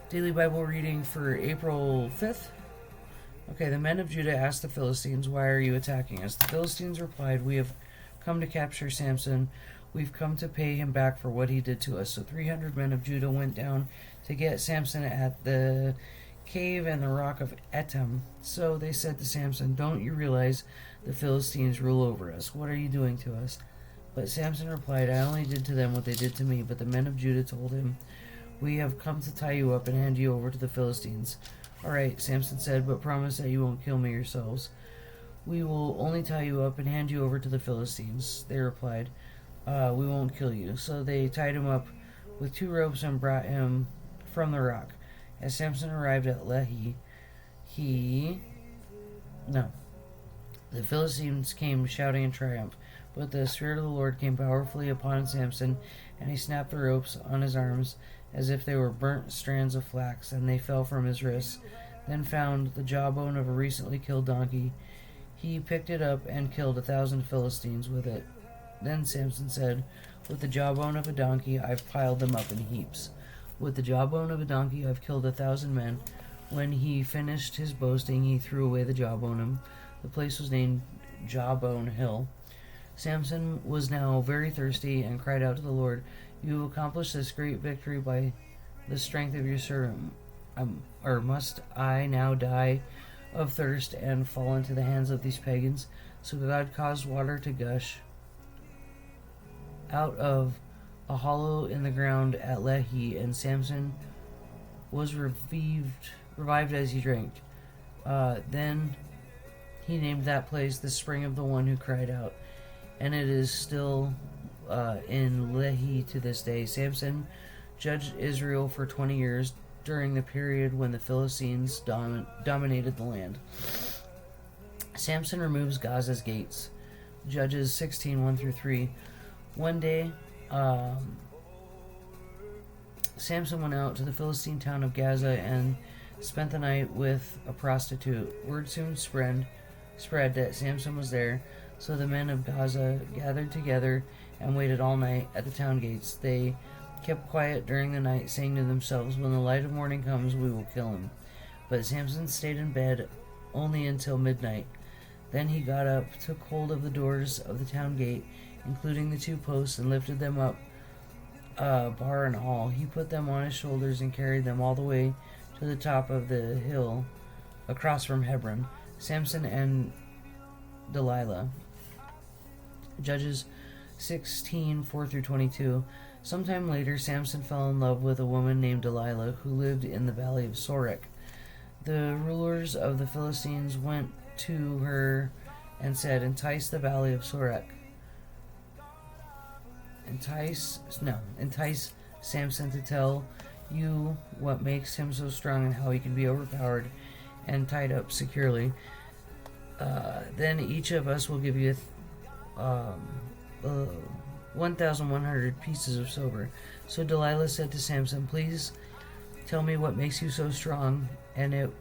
Daily Bible reading for April 5th. Okay, the men of Judah asked the Philistines, "Why are you attacking us?" The Philistines replied, "We have come to capture Samson. We've come to pay him back for what he did to us." So 300 men of Judah went down to get Samson at the cave and the rock of Etam. So they said to Samson, "Don't you realize the Philistines rule over us? What are you doing to us?" But Samson replied, "I only did to them what they did to me." But the men of Judah told him, "We have come to tie you up and hand you over to the Philistines." "All right," Samson said, "but promise that you won't kill me yourselves." "We will only tie you up and hand you over to the Philistines," they replied. "We won't kill you." So they tied him up with 2 ropes and brought him from the rock. As Samson arrived at Lehi, the Philistines came shouting in triumph. But the Spirit of the Lord came powerfully upon Samson, and he snapped the ropes on his arms as if they were burnt strands of flax, and they fell from his wrists. Then found the jawbone of a recently killed donkey. He picked it up and killed 1,000 Philistines with it. Then Samson said, "With the jawbone of a donkey I've piled them up in heaps. With the jawbone of a donkey I've killed 1,000 men." When he finished his boasting, he threw away the jawbone. The place was named Jawbone Hill. Samson was now very thirsty and cried out to the Lord, "You have accomplished this great victory by the strength of your servant. Or must I now die of thirst and fall into the hands of these pagans?" So God caused water to gush out of a hollow in the ground at Lehi, and Samson was revived as he drank. Then he named that place the spring of the one who cried out, and it is still in Lehi to this day. Samson judged Israel for 20 years during the period when the Philistines dominated the land. Samson removes Gaza's gates. Judges 16:1-3. One day, Samson went out to the Philistine town of Gaza and spent the night with a prostitute. Word soon spread that Samson was there, so the men of Gaza gathered together and waited all night at the town gates. They kept quiet during the night, saying to themselves, "When the light of morning comes, we will kill him." But Samson stayed in bed only until midnight. Then he got up, took hold of the doors of the town gate, including the 2 posts, and lifted them up, bar and all. He put them on his shoulders and carried them all the way to the top of the hill across from Hebron. Samson and Delilah. Judges 16:4-22. Sometime later, Samson fell in love with a woman named Delilah who lived in the valley of Sorek. The rulers of the Philistines went to her and said, "Entice the valley of Sorek. Entice Samson to tell you what makes him so strong and how he can be overpowered and tied up securely. Then each of us will give you 1,100 pieces of silver." So Delilah said to Samson, "Please tell me what makes you so strong and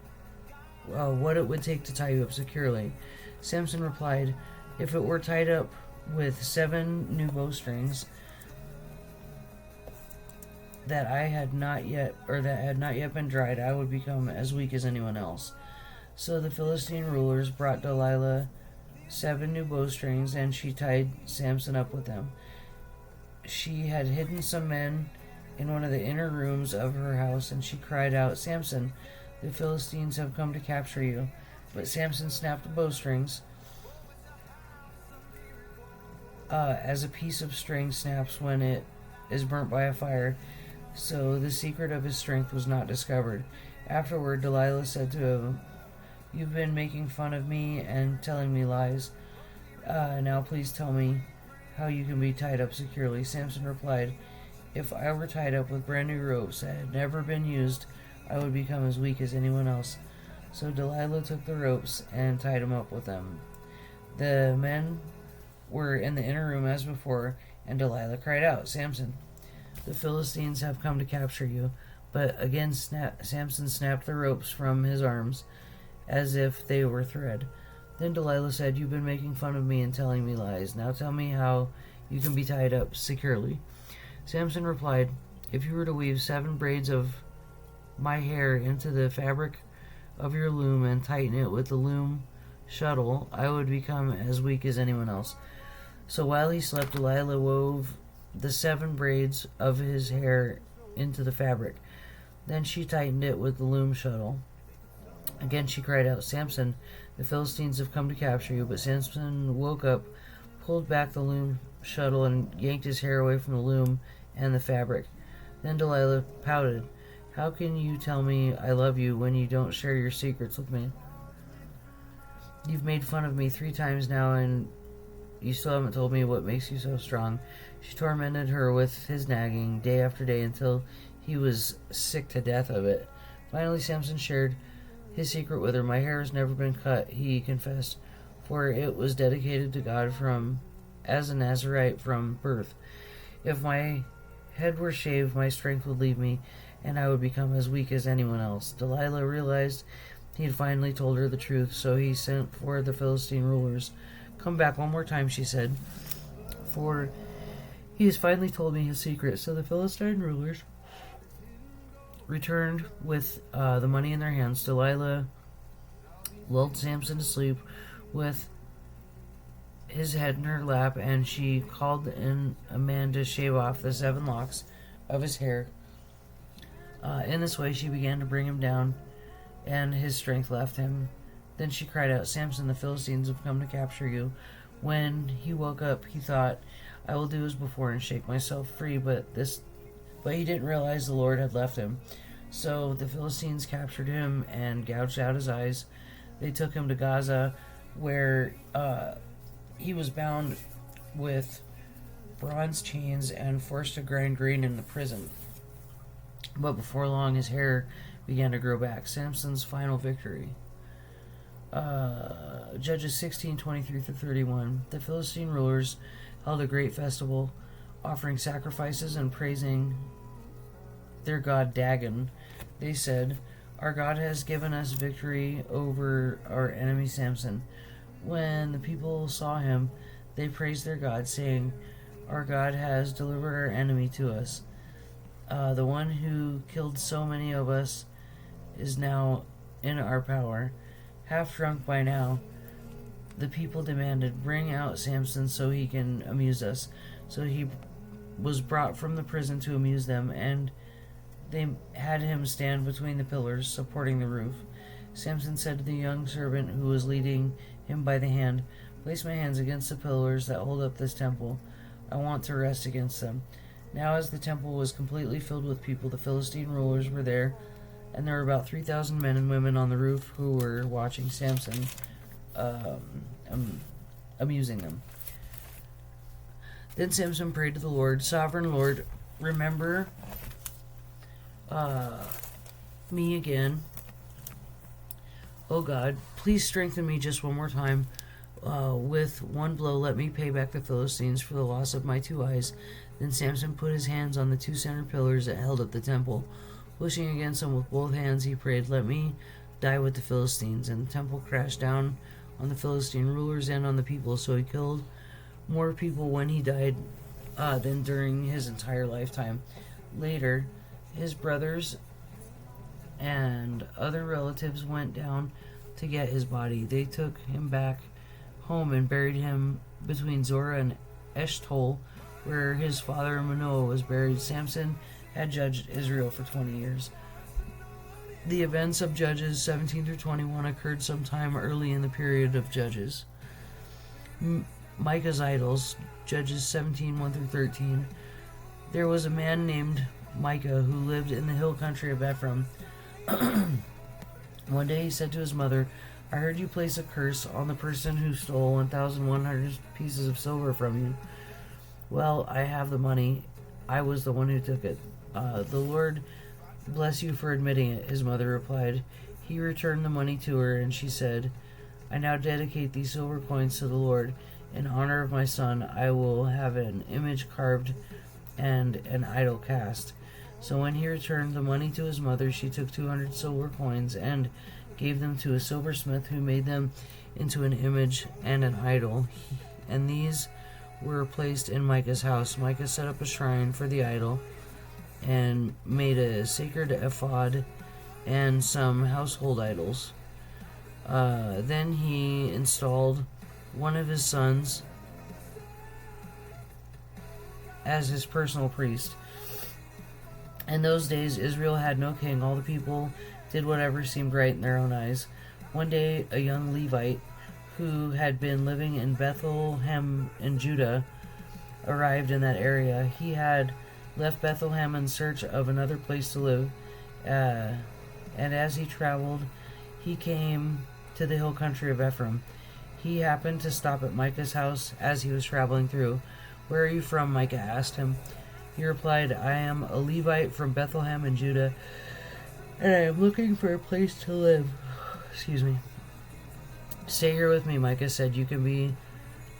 what it would take to tie you up securely." Samson replied, "If it were tied up with 7 new bowstrings that had not yet been dried, I would become as weak as anyone else." So the Philistine rulers brought Delilah 7 new bowstrings, and she tied Samson up with them. She had hidden some men in one of the inner rooms of her house, and she cried out, "Samson, the Philistines have come to capture you." But Samson snapped the bowstrings as a piece of string snaps when it is burnt by a fire. So the secret of his strength was not discovered. Afterward, Delilah said to him, "You've been making fun of me and telling me lies. Now please tell me how you can be tied up securely." Samson replied, "If I were tied up with brand new ropes that had never been used, I would become as weak as anyone else." So Delilah took the ropes and tied him up with them. The men were in the inner room as before, and Delilah cried out, "Samson, the Philistines have come to capture you." But again Samson snapped the ropes from his arms as if they were thread. Then Delilah said, "You've been making fun of me and telling me lies. Now tell me how you can be tied up securely." Samson replied, "If you were to weave 7 braids of my hair into the fabric of your loom and tighten it with the loom shuttle, I would become as weak as anyone else. So while he slept, Delilah wove the 7 braids of his hair into the fabric. Then she tightened it with the loom shuttle. Again she cried out, Samson, the Philistines have come to capture you. But Samson woke up, pulled back the loom shuttle, and yanked his hair away from the loom and the fabric. Then Delilah pouted, how can you tell me I love you when you don't share your secrets with me? You've made fun of me 3 times now, and you still haven't told me what makes you so strong. She tormented her with his nagging day after day until he was sick to death of it. Finally, Samson shared his secret with her. My hair has never been cut, he confessed, for it was dedicated to God as a Nazirite from birth. If my head were shaved, my strength would leave me, and I would become as weak as anyone else. Delilah realized he had finally told her the truth, so he sent for the Philistine rulers. Come back one more time, she said, for he has finally told me his secret. So the Philistine rulers returned with the money in their hands. Delilah lulled Samson to sleep with his head in her lap, and she called in a man to shave off the 7 locks of his hair. In this way she began to bring him down, and his strength left him. Then she cried out, Samson, the Philistines have come to capture you. When he woke up, he thought, I will do as before and shake myself free, but he didn't realize the Lord had left him. So the Philistines captured him and gouged out his eyes. They took him to Gaza, where he was bound with bronze chains and forced to grind grain in the prison. But before long, his hair began to grow back. Samson's final victory. Judges 16:23-31. The Philistine rulers held a great festival, offering sacrifices and praising their god Dagon. They said, our God has given us victory over our enemy Samson. When the people saw him, they praised their God, saying, our God has delivered our enemy to us. The one who killed so many of us is now in our power. Half drunk by now, the people demanded, bring out Samson so he can amuse us. So he was brought from the prison to amuse them, and they had him stand between the pillars supporting the roof. Samson said to the young servant who was leading him by the hand, place my hands against the pillars that hold up this temple. I want to rest against them. Now as the temple was completely filled with people, the Philistine rulers were there, and there were about 3,000 men and women on the roof who were watching Samson, amusing them. Then Samson prayed to the Lord, Sovereign Lord, remember me again. Oh God, please strengthen me just one more time. With one blow, let me pay back the Philistines for the loss of my 2 eyes. Then Samson put his hands on the 2 center pillars that held up the temple. Pushing against them with both hands, he prayed, let me die with the Philistines. And the temple crashed down on the Philistine rulers and on the people, so he killed more people when he died than during his entire lifetime. Later, his brothers and other relatives went down to get his body. They took him back home and buried him between Zorah and Eshtaol, where his father Manoah was buried. Samson had judged Israel for 20 years. The events of Judges 17-21 occurred sometime early in the period of Judges. Micah's idols, Judges 17:1-13. There was a man named Micah who lived in the hill country of Ephraim. One day he said to his mother, I heard you place a curse on the person who stole 1,100 pieces of silver from you. Well, I have the money. I was the one who took it. The Lord bless you for admitting it, his mother replied. He returned the money to her, and she said, I now dedicate these silver coins to the Lord. In honor of my son, I will have an image carved and an idol cast. So when he returned the money to his mother, she took 200 silver coins and gave them to a silversmith who made them into an image and an idol. And these were placed in Micah's house. Micah set up a shrine for the idol and made a sacred ephod and some household idols. Then he installed one of his sons as his personal priest. In those days, Israel had no king. All the people did whatever seemed right in their own eyes. One day, a young Levite who had been living in Bethlehem in Judah arrived in that area. He had left Bethlehem in search of another place to live, and as he traveled, he came to the hill country of Ephraim. He happened to stop at Micah's house as he was traveling through. "Where are you from?" Micah asked him. He replied, "I am a Levite from Bethlehem in Judah, and I am looking for a place to live." Excuse me. "Stay here with me," Micah said. "You can be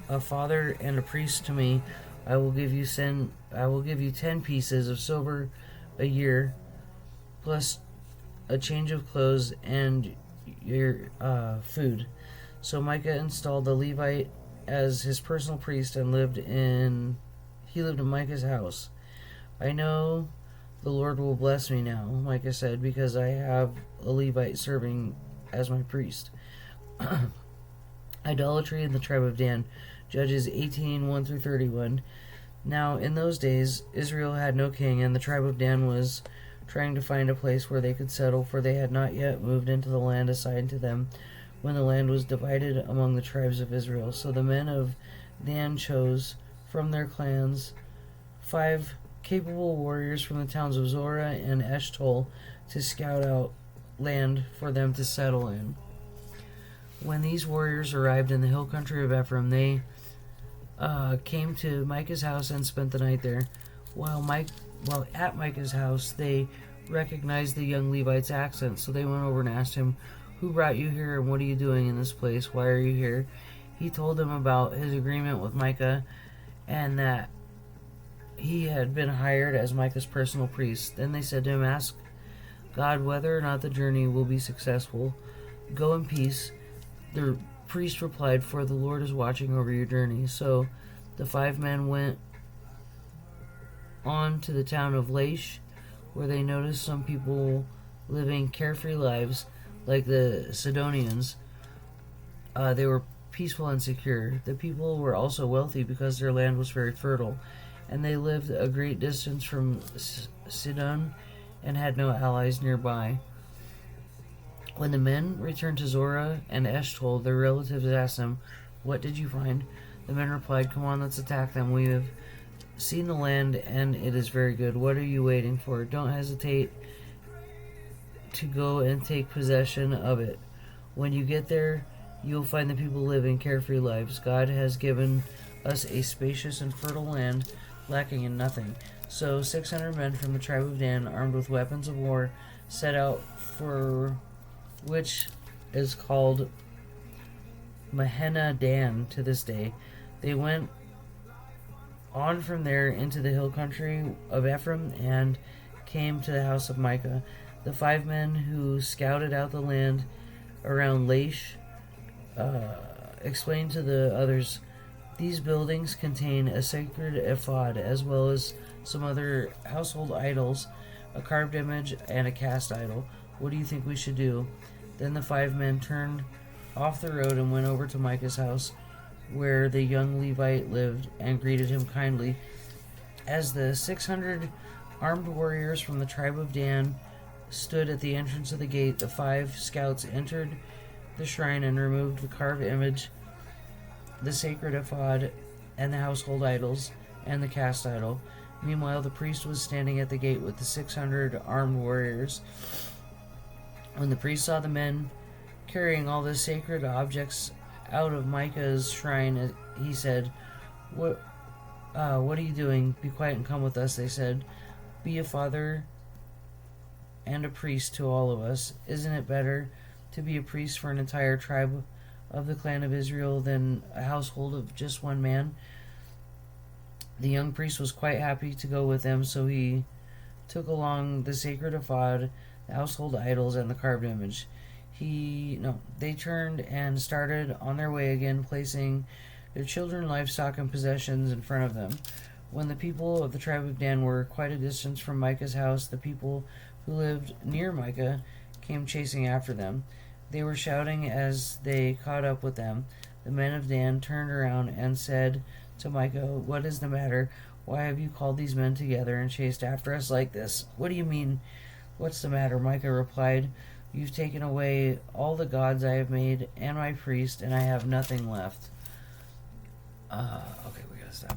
a father and a priest to me. I will give you 10 pieces of silver a year, plus a change of clothes and your food." So Micah installed the Levite as his personal priest and lived in Micah's house. "I know the Lord will bless me now," Micah said, "because I have a Levite serving as my priest." Idolatry in the tribe of Dan. Judges 18:1-31. Now, in those days, Israel had no king, and the tribe of Dan was trying to find a place where they could settle, for they had not yet moved into the land assigned to them when the land was divided among the tribes of Israel. So the men of Dan chose from their clans 5 capable warriors from the towns of Zorah and Eshtaol to scout out land for them to settle in. When these warriors arrived in the hill country of Ephraim, they came to Micah's house and spent the night there. While at Micah's house, they recognized the young Levite's accent, so they went over and asked him, "Who brought you here, and what are you doing in this place? Why are you here?" He told them about his agreement with Micah and that he had been hired as Micah's personal priest. Then they said to him, "Ask God whether or not the journey will be successful. Go in peace." The priest replied, "For the Lord is watching over your journey." So the 5 men went on to the town of Laish, where they noticed some people living carefree lives like the Sidonians. They were peaceful and secure. The people were also wealthy because their land was very fertile, and they lived a great distance from Sidon and had no allies nearby. When the men returned to Zorah and Eshtaol, their relatives asked them, "What did you find?" The men replied, "Come on, let's attack them. We have seen the land, and it is very good. What are you waiting for? Don't hesitate to go and take possession of it. When you get there, you will find the people living carefree lives. God has given us a spacious and fertile land, lacking in nothing." So 600 men from the tribe of Dan, armed with weapons of war, set out for which is called Mahaneh Dan to this day. They went on from there into the hill country of Ephraim and came to the house of Micah. The 5 men who scouted out the land around Laish explained to the others, "These buildings contain a sacred ephod as well as some other household idols, a carved image, and a cast idol. What do you think we should do?" Then the 5 men turned off the road and went over to Micah's house, where the young Levite lived, and greeted him kindly. As the 600 armed warriors from the tribe of Dan stood at the entrance of the gate, the 5 scouts entered the shrine and removed the carved image, the sacred ephod, and the household idols, and the cast idol. Meanwhile, the priest was standing at the gate with the 600 armed warriors. When the priest saw the men carrying all the sacred objects out of Micah's shrine, he said, What are you doing? Be quiet and come with us," they said. "Be a father and a priest to all of us. Isn't it better to be a priest for an entire tribe of the clan of Israel than a household of just one man?" The young priest was quite happy to go with them, so he took along the sacred ephod, the household idols, and the carved image. They turned and started on their way again, placing their children, livestock, and possessions in front of them. When the people of the tribe of Dan were quite a distance from Micah's house, the people who lived near Micah came chasing after them. They were shouting as they caught up with them. The men of Dan turned around and said to Micah, "What is the matter? Why have you called these men together and chased after us like this?" "What do you mean, what's the matter?" Micah replied. "You've taken away all the gods I have made and my priest, and I have nothing left." Okay, we gotta stop.